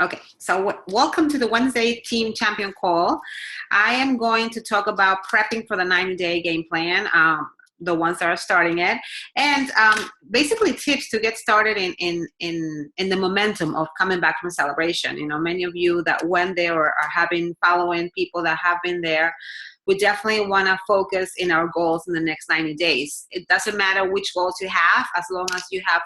Okay, so welcome to the Wednesday Team Champion Call. I am going to talk about prepping for the 90-day game plan, the ones that are starting it, and basically tips to get started in the momentum of coming back from celebration. You know, many of you that went there or are having following people that have been there, we definitely want to focus in our goals in the next 90 days. It doesn't matter which goals you have, as long as you have,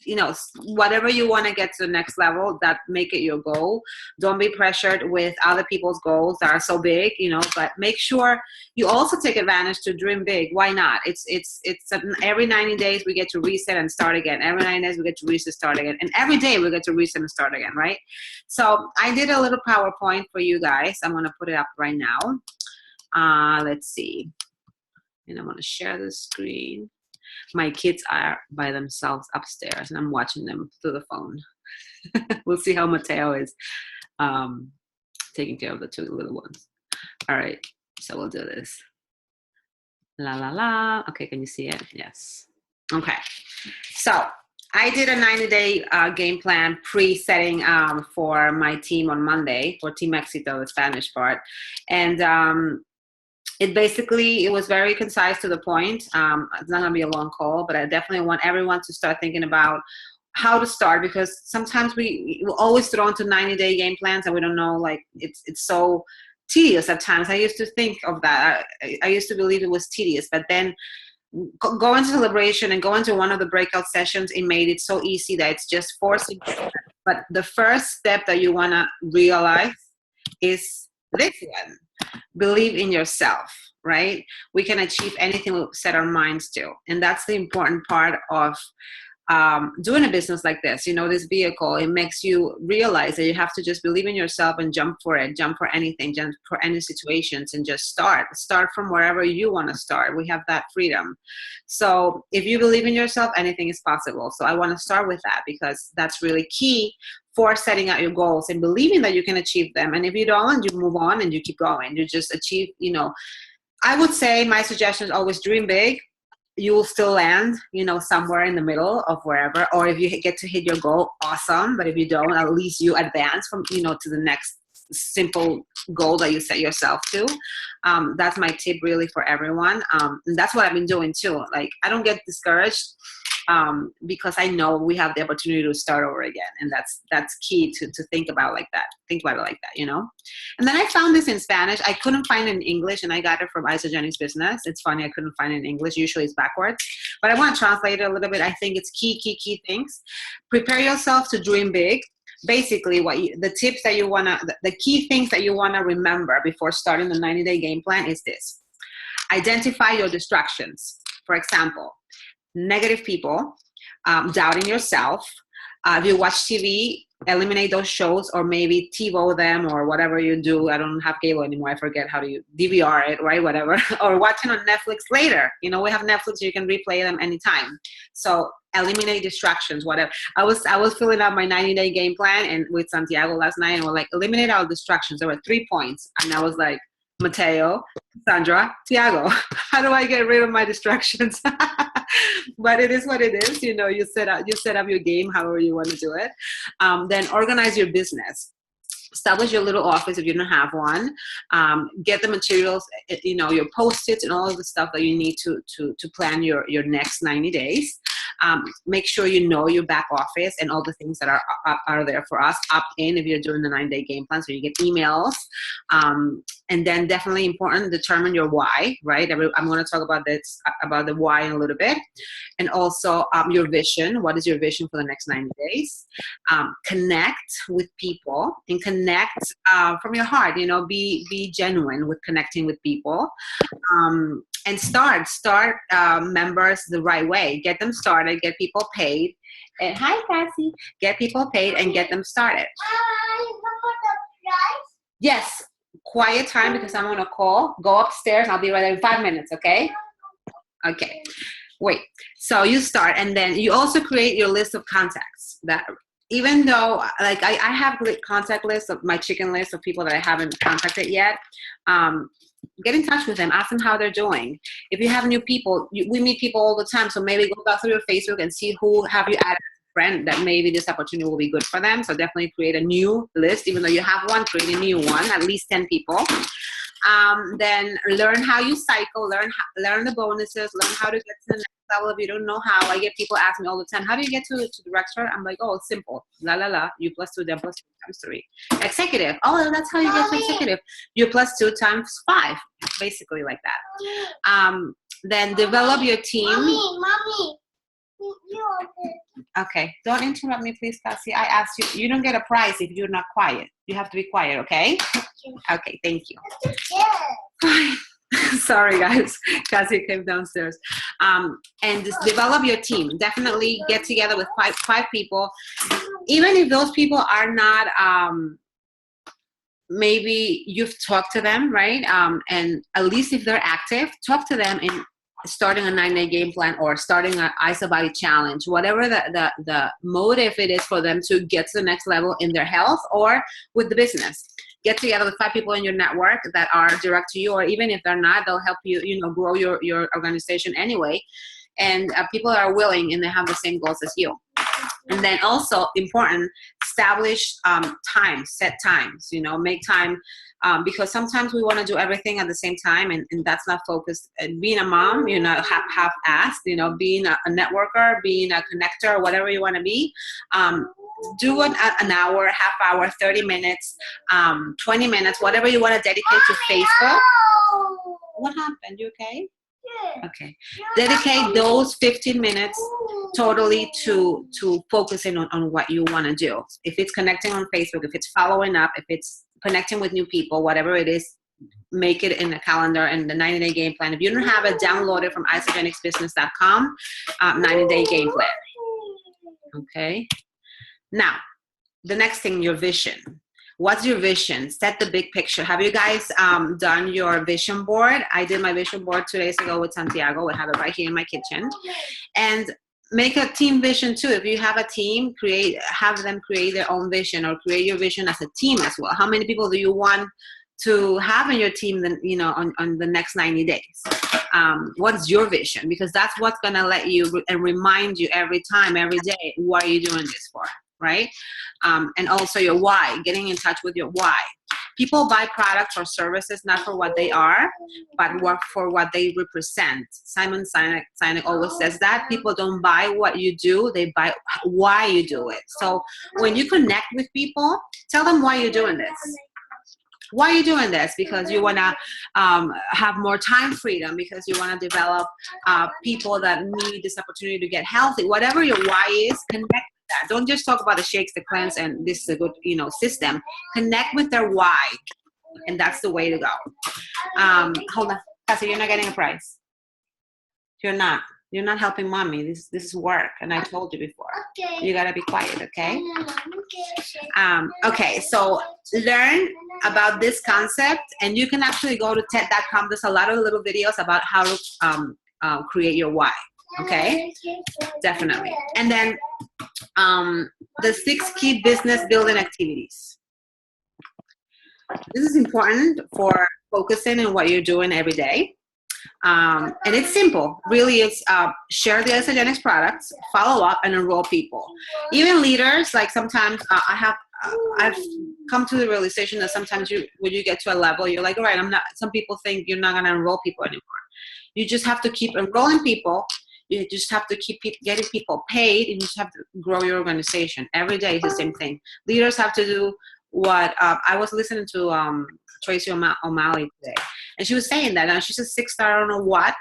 you know, whatever you want to get to the next level, that make it your goal. Don't be pressured with other people's goals that are so big, you know, but make sure you also take advantage to dream big. Why not? It's every 90 days we get to reset and start again. Every 90 days we get to reset, start again, and every day we get to reset and start again, right? So I did a little PowerPoint for you guys. I'm going to put it up right now. Let's see, and I'm going to share the screen. My kids are by themselves upstairs and I'm watching them through the phone. We'll see how Mateo is taking care of the two little ones. All right, so we'll do this. La la la. Okay, can you see it? Yes. Okay, so I did a 90-day game plan pre-setting for my team on Monday for Team Éxito, the Spanish part. And it was very concise to the point. It's not going to be a long call, but I definitely want everyone to start thinking about how to start, because sometimes we always throw into 90-day game plans and we don't know, like, it's so tedious at times. I used to think of that. I used to believe it was tedious, but then going to celebration and going to one of the breakout sessions, it made it so easy that it's just forcing. But the first step that you want to realize is this one. Believe in yourself, right? We can achieve anything we set our minds to. And that's the important part of doing a business like this. You know, this vehicle, it makes you realize that you have to just believe in yourself and jump for it, jump for anything, jump for any situations, and just start from wherever you want to start. We have that freedom. So if you believe in yourself, anything is possible. So I want to start with that, because that's really key for setting out your goals and believing that you can achieve them. And if you don't, you move on and you keep going. You just achieve, you know, I would say my suggestion is always dream big. You will still land, you know, somewhere in the middle of wherever. Or if you get to hit your goal, awesome. But if you don't, at least you advance from, you know, to the next simple goal that you set yourself to. That's my tip really for everyone. And that's what I've been doing too. Like, I don't get discouraged because I know we have the opportunity to start over again. And that's key to think about like that. Think about it like that, you know? And then I found this in Spanish. I couldn't find it in English, and I got it from Isogenics Business. It's funny, I couldn't find it in English. Usually it's backwards. But I want to translate it a little bit. I think it's key things. Prepare yourself to dream big. Basically, the tips that you want to, the key things that you want to remember before starting the 90-day game plan is this. Identify your distractions. For example, negative people, doubting yourself. If you watch TV, eliminate those shows, or maybe TiVo them, or whatever you do. I don't have cable anymore. I forget how to DVR it, right? Whatever. Or watching on Netflix later. You know, we have Netflix, you can replay them anytime. So eliminate distractions, whatever. I was filling out my 90-day game plan and with Santiago last night, and we're like, eliminate all distractions. There were 3 points. And I was like, Mateo, Sandra, Tiago, how do I get rid of my distractions? But it is what it is. You know, you set up your game however you want to do it. Then organize your business. Establish your little office if you don't have one. Get the materials, you know, your Post-its and all of the stuff that you need to plan your next 90 days. Make sure you know your back office and all the things that are there for us. Opt in if you're doing the 9-day game plan, so you get emails. And then definitely important, determine your why, right? I'm going to talk about this, about the why in a little bit. And also your vision. What is your vision for the next 90 days? Connect with people and connect from your heart, you know, be genuine with connecting with people. And start members the right way. Get them started, get people paid. And hi, Cassie. Get people paid and get them started. Yes. Quiet time because I'm on a call. Go upstairs. I'll be right there in 5 minutes, okay? Okay. Wait. So you start, and then you also create your list of contacts. That even though, like, I have a contact list of my chicken list of people that I haven't contacted yet. Get in touch with them. Ask them how they're doing. If you have new people, we meet people all the time. So maybe go back through your Facebook and see who have you added friend that maybe this opportunity will be good for them. So definitely create a new list. Even though you have one, create a new one, at least 10 people. Then learn how you cycle, learn the bonuses, learn how to get to the next level. If you don't know how, I get people ask me all the time, how do you get to the restaurant? I'm like, oh, it's simple. La la la, you plus 2, then plus 2 times 3. Executive, oh, that's how you get to executive. You plus 2 times 5, basically like that. Then develop your team. Mommy. Okay, don't interrupt me, please, Cassie. I asked you. You don't get a prize if you're not quiet. You have to be quiet, okay? Okay, thank you. Fine. Sorry, guys. Cassie came downstairs. And just develop your team. Definitely get together with five people. Even if those people are not, maybe you've talked to them, right? And at least if they're active, talk to them in starting a 9-day game plan or starting an Eyes of Body challenge, whatever the motive it is for them to get to the next level in their health or with the business. Get together with 5 people in your network that are direct to you, or even if they're not, they'll help you, grow your organization anyway. And people are willing and they have the same goals as you. And then also important, establish times, set times, make time, because sometimes we want to do everything at the same time, and that's not focused. And being a mom, you're not half-assed, being a networker, being a connector, whatever you want to be. Do an hour, half hour, 30 minutes, 20 minutes, whatever you want to dedicate to Facebook. What happened? You okay? Okay. Dedicate those 15 minutes totally to focusing on what you want to do. If it's connecting on Facebook, if it's following up, if it's connecting with new people, whatever it is, make it in a calendar and the 90-day game plan. If you don't have it, download it from isogenicsbusiness.com, 90-day game plan. Okay. Now, the next thing, your vision. What's your vision? Set the big picture. Have you guys done your vision board? I did my vision board 2 days ago with Santiago. I have it right here in my kitchen. And make a team vision too. If you have a team, have them create their own vision, or create your vision as a team as well. How many people do you want to have in your team, on the next 90 days? What's your vision? Because that's what's going to let you and remind you every time, every day, what are you doing this for? Right? And also your why, getting in touch with your why. People buy products or services not for what they are, but for what they represent. Simon Sinek always says that. People don't buy what you do, they buy why you do it. So when you connect with people, tell them why you're doing this. Why are you doing this? Because you want to have more time freedom, because you want to develop people that need this opportunity to get healthy. Whatever your why is, connect with that. Don't just talk about the shakes, the cleanse, and this is a good system. Connect with their why, and that's the way to go. Hold on, Cassie, you're not getting a prize. You're not helping mommy. This is work, and I told you before. Okay. You gotta be quiet, okay? Okay, so learn about this concept, and you can actually go to TED.com. There's a lot of little videos about how to create your why. Okay, definitely. And then the 6 key business building activities. This is important for focusing on what you're doing every day. And it's simple. Really, it's share the Isogenics products, follow up, and enroll people. Even leaders, like sometimes I've come to the realization that sometimes when you get to a level, you're like, all right, some people think you're not going to enroll people anymore. You just have to keep enrolling people. You just have to keep getting people paid, and you just have to grow your organization. Every day is the same thing. Leaders have to do what I was listening to Tracy O'Malley today, and she was saying that. Now she's a 6-star, I don't know what.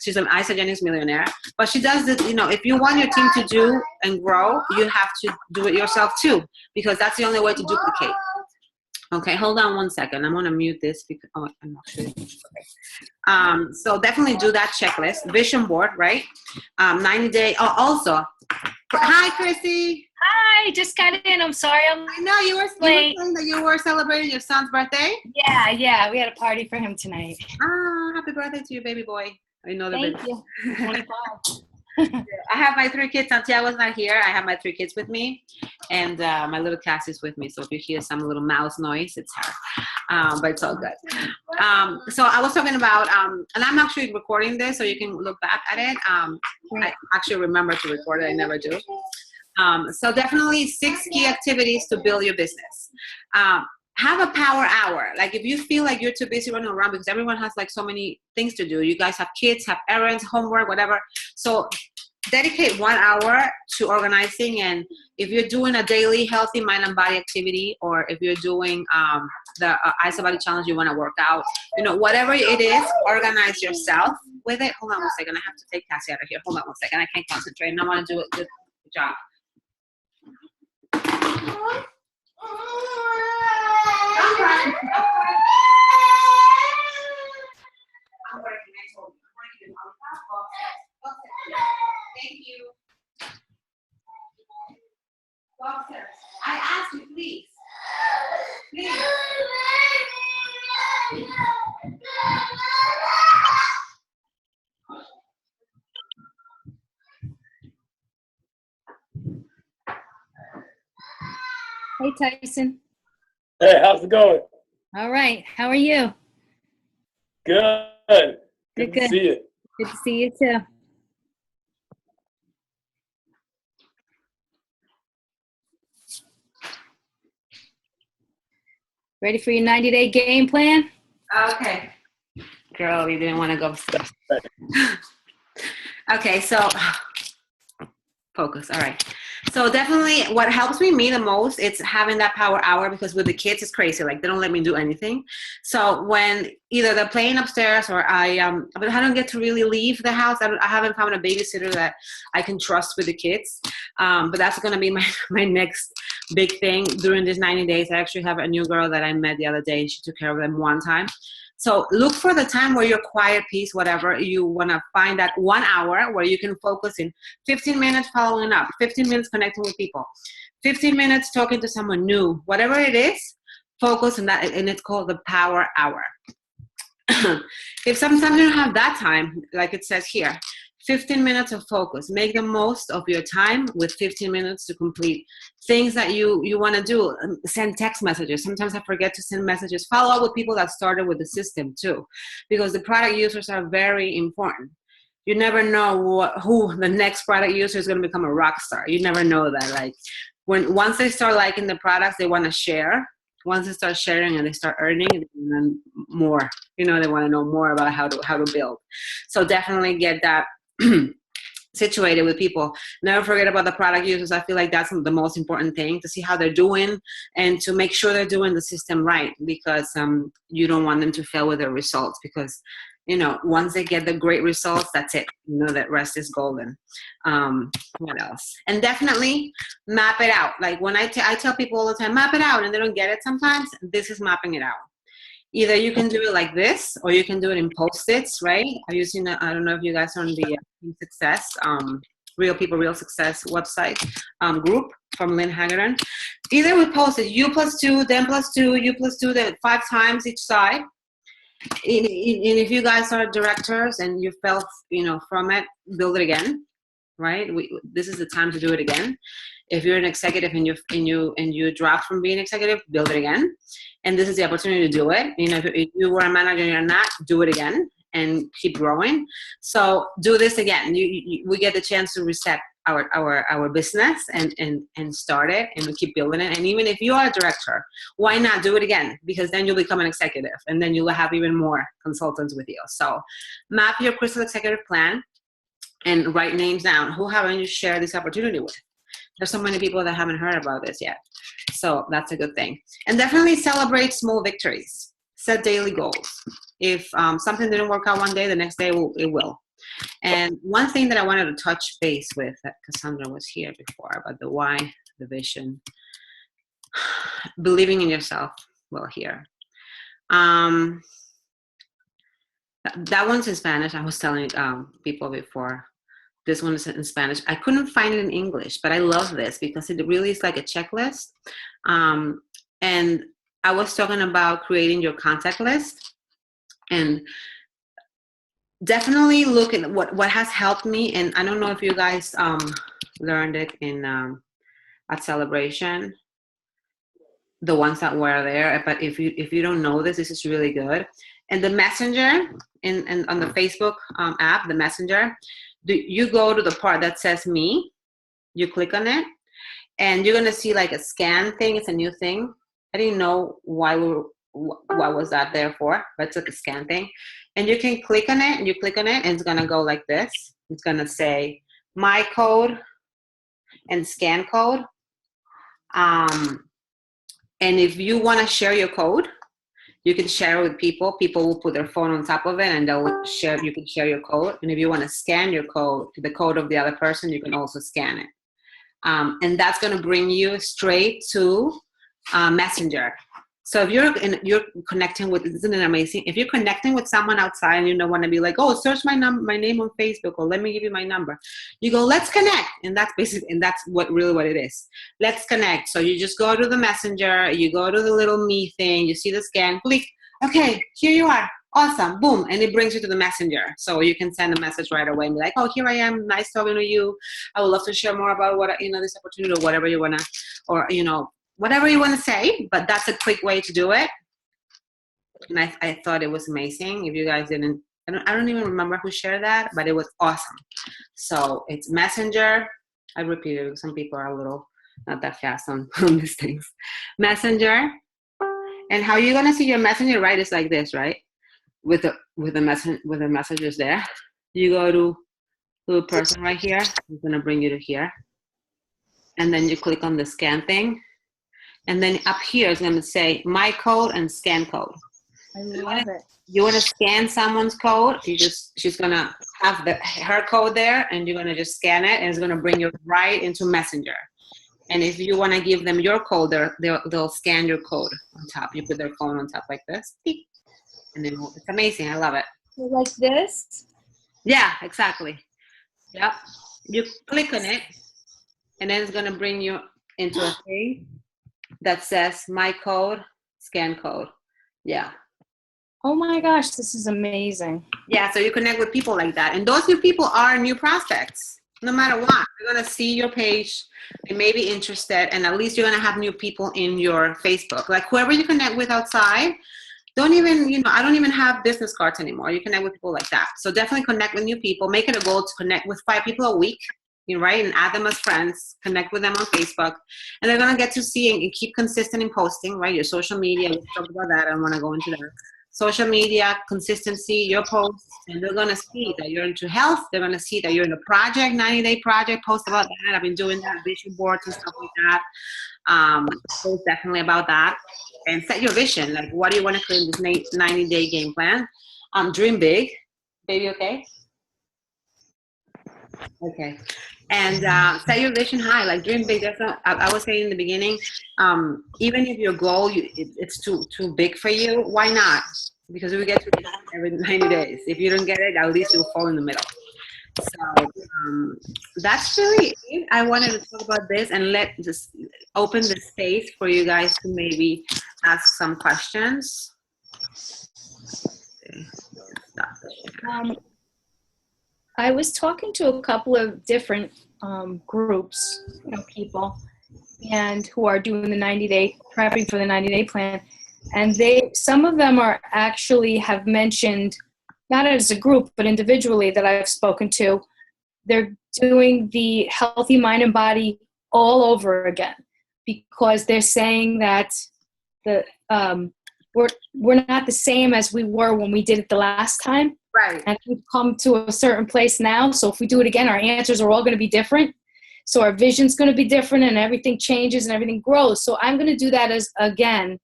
She's an Isogenics millionaire, but she does this. If you want your team to do and grow, you have to do it yourself too, because that's the only way to duplicate. Okay, hold on one second. I'm gonna mute this because I'm not sure. Okay. So definitely do that checklist, vision board, right? 90-day. Oh, also, hi, Chrissy. Hi, just got in. I'm sorry. I know you were saying that you were celebrating your son's birthday. Yeah. We had a party for him tonight. Ah, happy birthday to you, baby boy. I know the Thank baby. you. 25. I have my 3 kids. Santiago's not here. I have my 3 kids with me, and my little Cassie's with me. So if you hear some little mouse noise, it's her. But it's all good. So I was talking about, and I'm actually recording this, so you can look back at it. I actually remember to record it. I never do. So definitely 6 key activities to build your business. Have a power hour. Like if you feel like you're too busy running around, because everyone has like so many things to do. You guys have kids, have errands, homework, whatever. So dedicate 1 hour to organizing. And if you're doing a daily healthy mind and body activity, or if you're doing the Ice Body Challenge, you want to work out, whatever it is, organize yourself with it. Hold on one second. I have to take Cassie out of here. Hold on one second. I can't concentrate, and I want to do a good job. I'm working. I told you. I'm working on top. Thank you. Go upstairs. I asked you, please. Please. Hey, Tyson. Hey, how's it going? All right. How are you? Good. Good. To see you. Good to see you too. Ready for your 90-day game plan? Okay. Girl, you didn't want to go upstairs. Okay, so focus. All right. So definitely what helps me the most, it's having that power hour, because with the kids it's crazy. Like they don't let me do anything. So when either they're playing upstairs or but I don't get to really leave the house. I haven't found a babysitter that I can trust with the kids. But that's going to be my next big thing during these 90 days. I actually have a new girl that I met the other day. She took care of them one time. So look for the time where you're quiet, peace, whatever. You want to find that 1 hour where you can focus in 15 minutes following up, 15 minutes connecting with people, 15 minutes talking to someone new, whatever it is, focus on that. And it's called the power hour. If sometimes you don't have that time, like it says here, 15 minutes of focus. Make the most of your time with 15 minutes to complete things that you want to do. Send text messages. Sometimes I forget to send messages. Follow up with people that started with the system too, because the product users are very important. You never know who the next product user is going to become a rock star. You never know that. Like once they start liking the products, they want to share. Once they start sharing and they start earning, and then more, they want to know more about how to build. So definitely get that situated with people. Never forget about the product users. I feel like that's the most important thing, to see how they're doing and to make sure they're doing the system right, because you don't want them to fail with their results, because once they get the great results, that's it. That rest is golden. What else? And definitely map it out. Like when I tell people all the time, map it out, and they don't get it sometimes. This is mapping it out. Either you can do it like this, or you can do it in Post-its, right? I don't know if you guys are on the Success, Real People, Real Success website group from Lynn Haggerton. Either with Post-its, you plus 2, them plus 2, you plus 2, that 5 times each side. And if you guys are directors and you felt, from it, build it again, right? This is the time to do it again. If you're an executive and you drop from being executive, build it again. And this is the opportunity to do it. If you were a manager and you're not, do it again and keep growing. So do this again. We get the chance to reset our business and start it, and we keep building it. And even if you are a director, why not do it again? Because then you'll become an executive, and then you'll have even more consultants with you. So map your crystal executive plan and write names down. Who haven't you shared this opportunity with? There's so many people that haven't heard about this yet. So that's a good thing. And definitely celebrate small victories. Set daily goals. If something didn't work out one day, the next day it will. And one thing that I wanted to touch base with, that Cassandra was here before, about the why, the vision, believing in yourself. Well, here. That one's in Spanish. I was telling people before. This one is in Spanish. I couldn't find it in English, but I love this because it really is like a checklist. And I was talking about creating your contact list, and definitely look at what has helped me. And I don't know if you guys learned it in at Celebration, the ones that were there. But if you don't know this is really good. And the Messenger and on the Facebook app, the Messenger. You go to the part that says me, you click on it, and you're gonna see like a scan thing. It's a new thing. I didn't know what was that there for, but it's like a scan thing. And you can click on it, and you click on it, and it's gonna go like this. It's gonna say my code and scan code. And if you wanna share your code, you can share it with people. People will put their phone on top of it, and they'll share. You can share your code. And if you wanna scan your code, the code of the other person, you can also scan it. And that's gonna bring you straight to Messenger. So if you're connecting with, isn't it amazing? If you're connecting with someone outside and you don't want to be like, oh, search my name on Facebook, or let me give you my number. You go, let's connect, and that's what it is. Let's connect. So you just go to the Messenger, you go to the little me thing, you see the scan, click. Okay, here you are. Awesome, boom, and it brings you to the Messenger. So you can send a message right away and be like, oh, here I am. Nice talking to you. I would love to share more about this opportunity, or whatever you wanna, or whatever you want to say, but that's a quick way to do it. And I thought it was amazing. If you guys didn't, I don't even remember who shared that, but it was awesome. So it's Messenger. I repeated it. Some people are a little not that fast on these things. Messenger. And how you're gonna see your Messenger, right? It's like this, right? With the messages there. You go to the person right here. It's gonna bring you to here. And then you click on the scan thing. And then up here is going to say my code and scan code. I love it. You want to scan someone's code, she's going to have her code there, and you're going to just scan it, and it's going to bring you right into Messenger. And if you want to give them your code, they'll scan your code on top. You put their phone on top like this. And then it's amazing. I love it. Like this? Yeah, exactly. Yep. You click on it, and then it's going to bring you into a thing that says my code, scan code. Yeah. Oh my gosh, this is amazing. Yeah, so you connect with people like that. And those new people are new prospects, no matter what. They're going to see your page. They may be interested, and at least you're going to have new people in your Facebook. Like whoever you connect with outside, I don't even have business cards anymore. You connect with people like that. So definitely connect with new people. Make it a goal to connect with 5 people a week. Right, and add them as friends, connect with them on Facebook, and they're gonna get to see and keep consistent in posting, right? Your social media, we talked about that, I don't wanna go into that. Social media, consistency, your posts, and they're gonna see that you're into health, they're gonna see that you're in a project, 90-day project, post about that. I've been doing that, vision boards and stuff like that. Post definitely about that. And set your vision, like what do you wanna create in this 90-day game plan? Dream big, baby, okay? Okay. And set your vision high, like dream big. I was saying in the beginning, even if your goal it's too big for you, why not? Because we get to it every 90 days. If you don't get it, at least you'll fall in the middle. So that's really it. I wanted to talk about this and just open the space for you guys to maybe ask some questions. I was talking to a couple of different groups, people, and who are doing the 90-day, prepping for the 90-day plan. And some of them are actually have mentioned, not as a group, but individually that I've spoken to, they're doing the healthy mind and body all over again, because they're saying that we're not the same as we were when we did it the last time. Right. And we've come to a certain place now. So if we do it again, our answers are all going to be different. So our vision's going to be different, and everything changes and everything grows. So I'm going to do that again.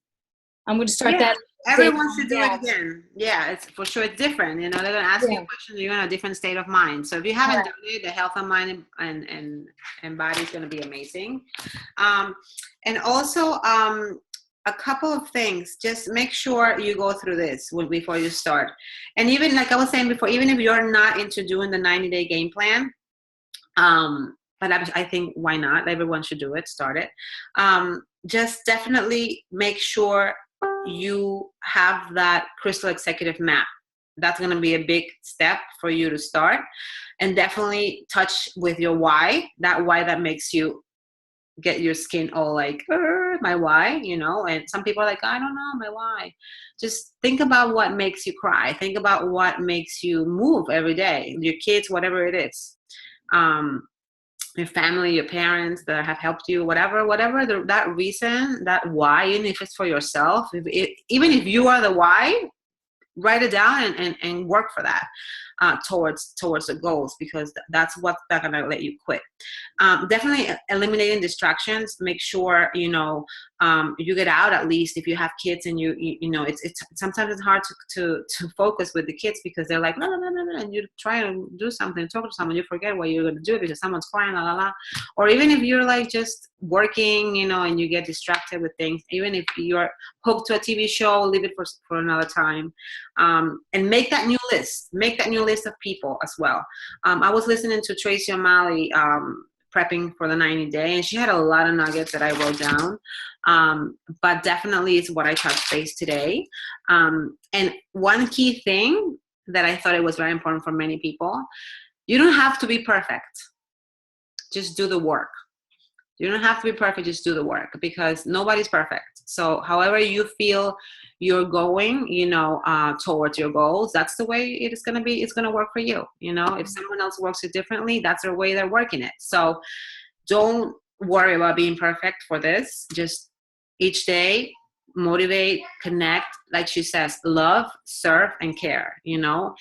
I'm going to start that. Everyone should do it again. Yeah, it's for sure. It's different. They're going to ask you questions. You're in a different state of mind. So if you haven't done it, the health of mind and body is going to be amazing. And also, a couple of things. Just make sure you go through this before you start. And even like I was saying before, even if you're not into doing the 90-day game plan, but I think why not? Everyone should do it. Start it. Just definitely make sure you have that crystal executive map. That's going to be a big step for you to start. And definitely touch with your why. That why that makes you get your skin all like, my why, and some people are like, I don't know my why. Just think about what makes you cry. Think about what makes you move every day, your kids, whatever it is. your family, your parents that have helped you, whatever that reason, that why, even if it's for yourself, even if you are the why, write it down and work for that, towards the goals, because that's what's not going to let you quit. Definitely eliminating distractions. Make sure you get out, at least if you have kids, and you know it's sometimes it's hard to focus with the kids because they're like, no, no, no, no, no, and you try to do something, talk to someone, you forget what you're going to do because someone's crying, la la la. Or even if you're like just working, and you get distracted with things, even if you're hooked to a TV show, leave it for another time. And make that new list of people as well. I was listening to Tracy O'Malley, prepping for the 90-day, and she had a lot of nuggets that I wrote down. But definitely it's what I touched base today. And one key thing that I thought it was very important for many people, you don't have to be perfect. Just do the work. You don't have to be perfect, just do the work, because nobody's perfect. So however you feel you're going, towards your goals, that's the way it is going to be. It's going to work for you. If someone else works it differently, that's their way they're working it. So don't worry about being perfect for this. Just each day, motivate, connect, like she says, love, serve, and care, and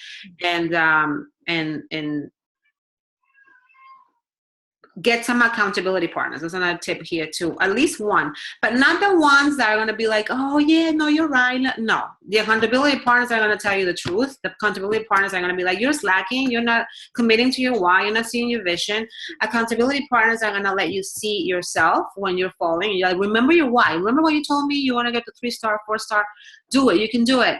get some accountability partners. That's another tip here too. At least one, but not the ones that are going to be like, oh yeah, no, you're right. No, the accountability partners are going to tell you the truth. The accountability partners are going to be like, you're slacking. You're not committing to your why. You're not seeing your vision. Accountability partners are going to let you see yourself when you're falling. You're like, remember your why. Remember what you told me. You want to get to 3-star, 4-star. Do it. You can do it.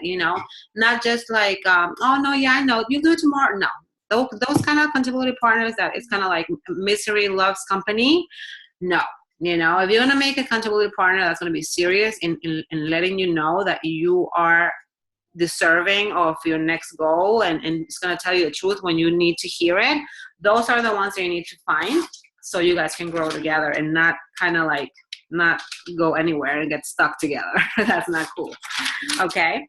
Not just like, oh no, yeah, I know. You'll do it tomorrow. No. Those kind of accountability partners that it's kind of like misery loves company. No, if you're going to make an accountability partner that's going to be serious in letting you know that you are deserving of your next goal, and it's going to tell you the truth when you need to hear it, those are the ones that you need to find so you guys can grow together and not kind of like not go anywhere and get stuck together. That's not cool. Okay.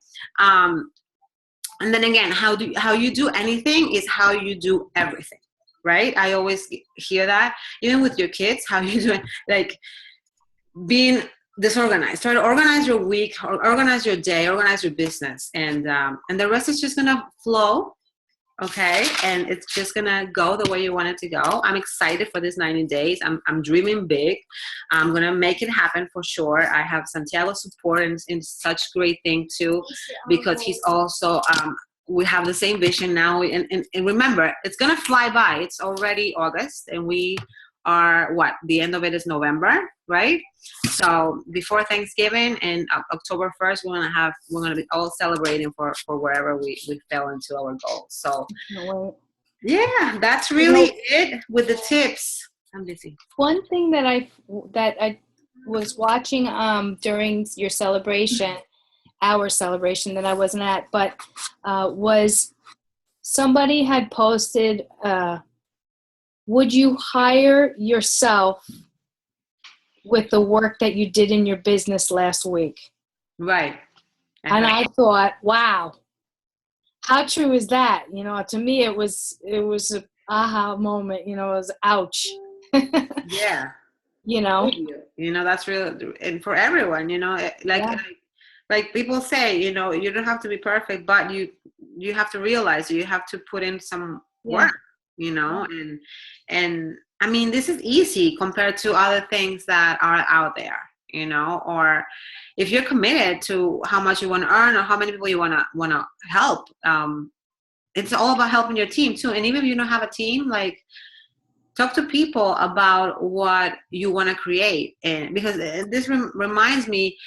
And then again, how you do anything is how you do everything, right? I always hear that, even with your kids, how you do it, like being disorganized. Try to organize your week, or organize your day, organize your business, and the rest is just gonna flow, okay? And it's just gonna go the way you want it to go. I'm excited for this 90 days. I'm dreaming big. I'm gonna make it happen for sure. I have Santiago's support and such great thing too, because he's also we have the same vision now. And remember, it's gonna fly by. It's already August, and we are the end of it is November, right? So before Thanksgiving and October 1st, we're gonna be all celebrating for wherever we fell into our goals. So yeah, that's really it with the tips. I'm busy. One thing that I was watching during your celebration, our celebration that I wasn't at, but was somebody had posted, would you hire yourself with the work that you did in your business last week? Right. And I thought, wow, how true is that? To me, it was an aha moment. It was ouch. Yeah. That's real, and for everyone, like people say, you don't have to be perfect, but you have to realize you have to put in some work, and I mean, this is easy compared to other things that are out there, or if you're committed to how much you want to earn or how many people you want to help. It's all about helping your team too. And even if you don't have a team, like, talk to people about what you want to create. And because this reminds me,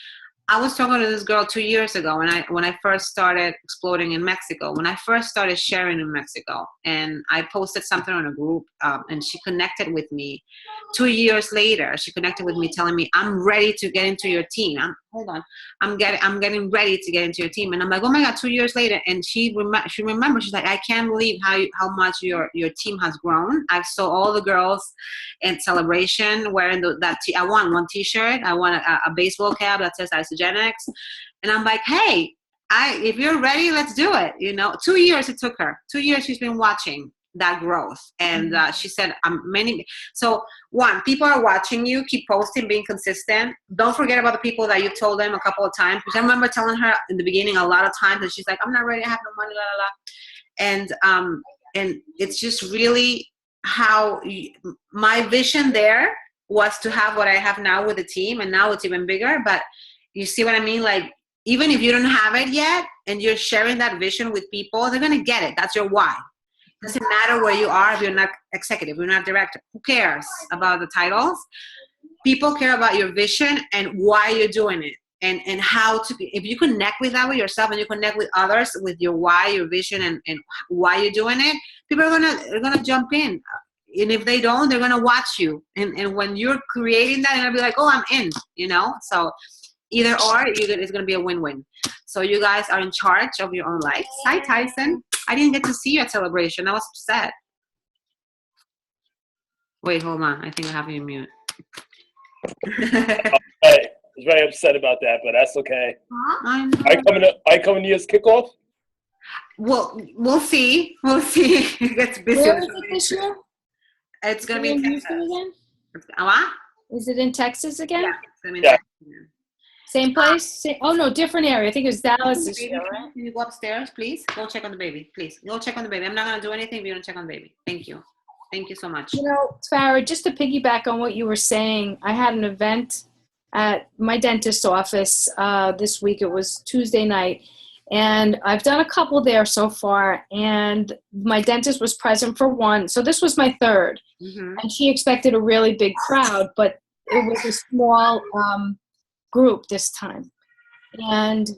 I was talking to this girl 2 years ago when I first started exploding in Mexico, when I first started sharing in Mexico, and I posted something on a group, and she connected with me 2 years later. She connected with me telling me, I'm ready to get into your team. I'm getting ready to get into your team. And I'm like, oh my God, 2 years later. And she remembers, she's like, I can't believe how much your team has grown. I saw all the girls in celebration wearing I want one t-shirt. I want a baseball cap that says Isogenics. And I'm like, hey, if you're ready, let's do it. 2 years it took her. 2 years she's been watching that growth. And she said, so one, people are watching you, keep posting, being consistent. Don't forget about the people that you told them a couple of times, because I remember telling her in the beginning a lot of times, and she's like, I'm not ready, I have no money, la, la, la. And it's just really how my vision there was to have what I have now with the team, and now it's even bigger. But you see what I mean? Like, even if you don't have it yet and you're sharing that vision with people, they're going to get it. That's your why. It doesn't matter where you are if you're not executive, you're not director. Who cares about the titles? People care about your vision and why you're doing it, and how to, if you connect with that with yourself and you connect with others with your why, your vision, and why you're doing it, people are gonna jump in. And if they don't, they're gonna watch you. And when you're creating that, they're gonna be like, oh, I'm in, So either or, it's going to be a win-win. So you guys are in charge of your own life. Hi, Tyson. I didn't get to see you at Celebration. I was upset. Wait, hold on. I think I have you mute. I was very upset about that, but that's okay. I coming to his kickoff? Well, we'll see. We'll see. It gets busy. Where is it this year? It's going to be in Texas. Again? What? Is it in Texas again? Yeah, it's going to be in Texas. Same place? Oh, no, different area. I think it was Dallas this year, right? Can you go upstairs, please? Go check on the baby, please. Go check on the baby. I'm not going to do anything if you don't check on the baby. Thank you. Thank you so much. Farah, just to piggyback on what you were saying, I had an event at my dentist's office this week. It was Tuesday night. And I've done a couple there so far. And my dentist was present for one. So this was my third. Mm-hmm. And she expected a really big crowd, but it was a small group this time. And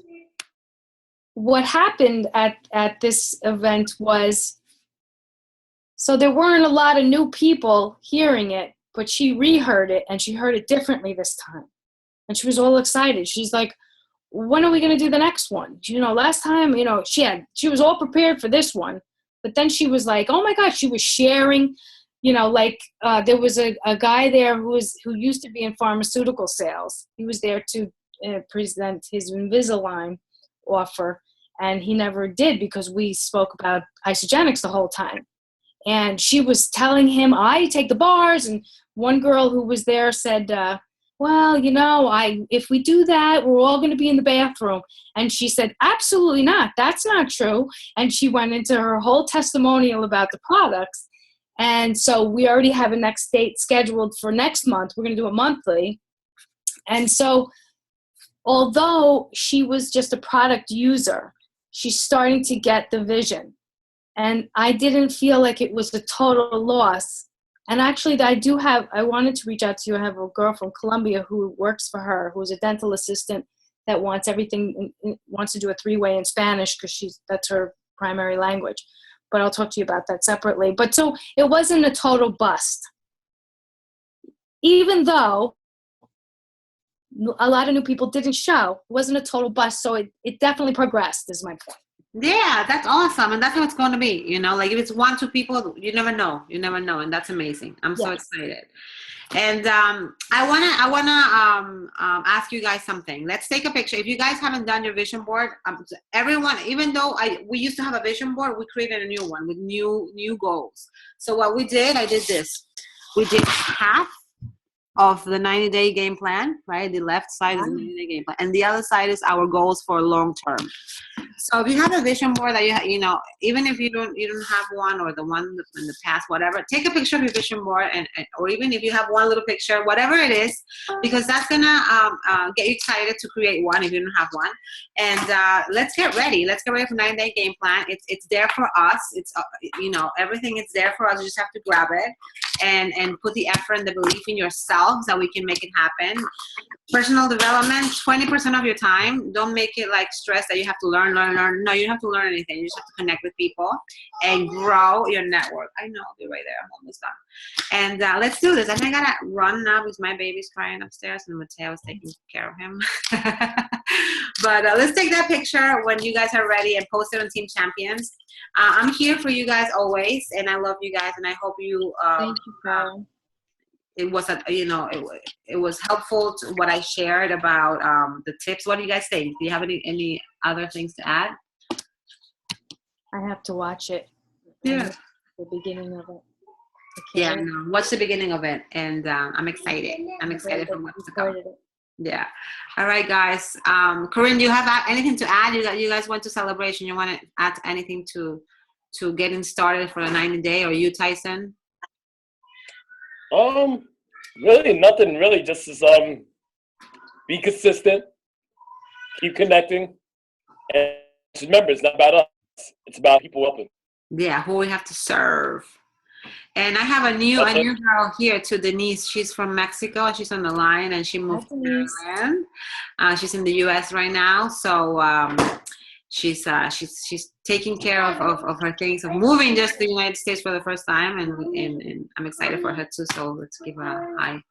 what happened at this event was, so there weren't a lot of new people hearing it, but she reheard it and she heard it differently this time. And she was all excited. She's like, when are we going to do the next one? Last time, she was all prepared for this one, but then she was like, oh my God, she was sharing, there was a guy there who used to be in pharmaceutical sales. He was there to present his Invisalign offer, and he never did because we spoke about isogenics the whole time. And she was telling him, I take the bars. And one girl who was there said, well, if we do that, we're all going to be in the bathroom. And she said, absolutely not. That's not true. And she went into her whole testimonial about the products. And so we already have a next date scheduled for next month. We're going to do it monthly. And so although she was just a product user, she's starting to get the vision. And I didn't feel like it was a total loss. And actually, I wanted to reach out to you. I have a girl from Colombia who works for her, who's a dental assistant that wants to do a 3-way in Spanish because that's her primary language. But I'll talk to you about that separately. But so it wasn't a total bust. Even though a lot of new people didn't show, it wasn't a total bust. So it definitely progressed, is my point. Yeah, that's awesome. And that's how it's going to be. Like if it's 1-2 people, you never know. And that's amazing. I'm so excited. And I wanna ask you guys something. Let's take a picture. If you guys haven't done your vision board, everyone, even though we used to have a vision board, we created a new one with new goals. So what we did, I did this. We did half of the 90-day game plan, right? The left side is the 90-day game plan, and the other side is our goals for long term. So if you have a vision board that even if you don't have one, or the one in the past, whatever, take a picture of your vision board, and or even if you have one little picture, whatever it is, because that's gonna get you excited to create one if you don't have one. And let's get ready. Let's get ready for 90-day game plan. It's there for us. It's everything is there for us. You just have to grab it and put the effort and the belief in yourself that we can make it happen. Personal development, 20% of your time. Don't make it like stress that you have to learn. No, you don't have to learn anything. You just have to connect with people and grow your network. I know, I'll be right there. I'm almost done. And let's do this. I think I gotta run now because my baby's crying upstairs and Mateo is taking care of him. But let's take that picture when you guys are ready and post it on Team Champions. I'm here for you guys always, and I love you guys, and I hope you. Thank you, Carl. It was it was helpful to what I shared about the tips. What do you guys think? Do you have any other things to add? I have to watch it. Yeah. the beginning of it. Yeah, no, what's the beginning of it? And I'm excited. I'm excited for what's to come. Yeah. All right, guys. Corinne, do you have anything to add? You guys went to celebration. You want to add anything to getting started for the 90-day, or you, Tyson? Really nothing. Really, just be consistent, keep connecting, and just remember, it's not about us. It's about people helping. Yeah, who we have to serve. And I have a new girl here too, Denise. She's from Mexico. She's on the line, and she moved to Maryland. She's in the U.S. right now, so she's taking care of her things, of moving just to the United States for the first time, and I'm excited for her too. So let's give her a hi.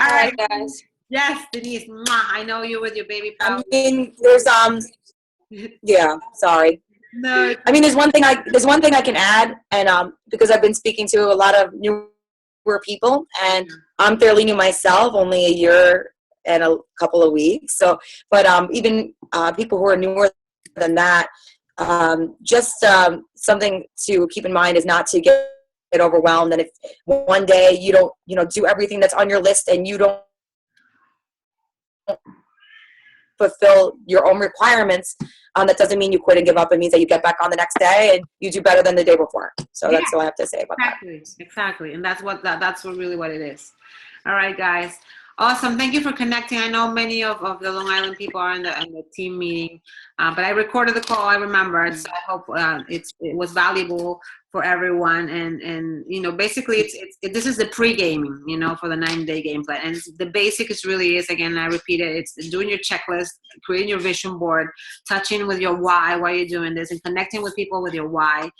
All right, guys. Yes, Denise. Mwah. I know you with your baby powder. I mean, there's yeah. Sorry. No. I mean, there's one thing I can add, and because I've been speaking to a lot of newer people, and I'm fairly new myself, only a year and a couple of weeks. So, but even people who are newer than that, just something to keep in mind is not to get overwhelmed. And if one day you don't, do everything that's on your list, and you don't fulfill your own requirements, that doesn't mean you quit and give up. It means that you get back on the next day and you do better than the day before. So that's all I have to say about that. Exactly. And that's what really what it is. All right, guys. Awesome. Thank you for connecting. I know many of the Long Island people are in the team meeting, but I recorded the call. I remembered, so I hope it was valuable for everyone. And basically, this is the pre-gaming, for the 90-day game plan. And the basic really is, again, I repeat it, it's doing your checklist, creating your vision board, touching with your why you're doing this, and connecting with people with your why.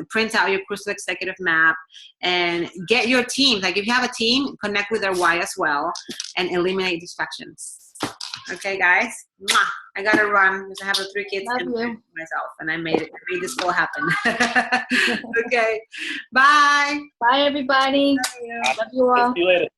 Print out your Crucial Executive Map, and get your team. Like if you have a team, connect with their why as well, and eliminate distractions. Okay, guys. Mwah. I gotta run because I have the 3 kids and myself, and I made this all happen. Okay. Bye. Bye, everybody. Love you all. See you later.